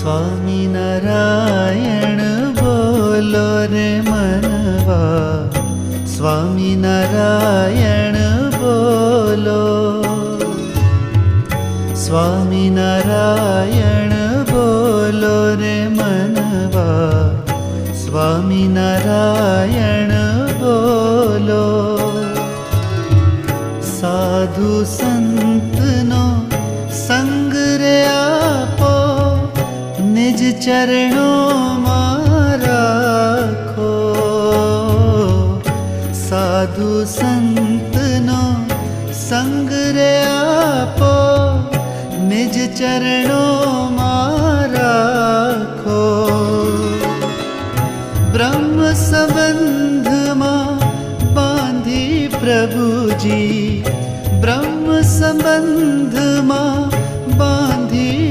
स्वामी नारायण बोलो रे मनवा, स्वामी नारायण बोलो, स्वामी नारायण बोलो रे मनवा, स्वामी नारायण बोलो। साधु संतनो संग रे आपो, निज चरणों में राखो। साधु संतनो संग रे आपो, निज चरणों में राखो। ब्रह्म संबंध में बांधी प्रभु जी, ब्रह्म संबंध